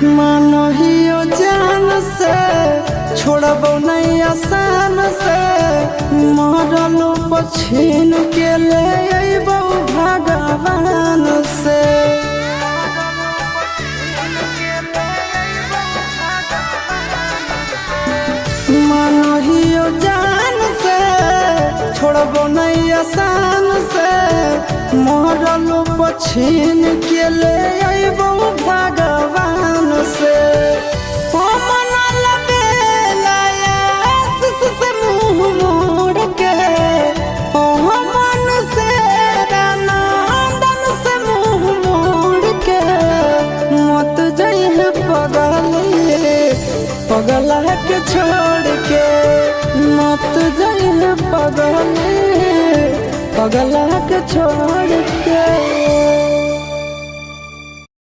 मानहियो जान से छोड़बो नहीं आसान से मरलो पछीन के ले अइबो भगवान से। मानहियो जान से छोड़बो नहीं आसान से मरलो पछीन के ले अइबो भगवान से। पगला के छोड़ के मत जाइए पगला के छोड़ के।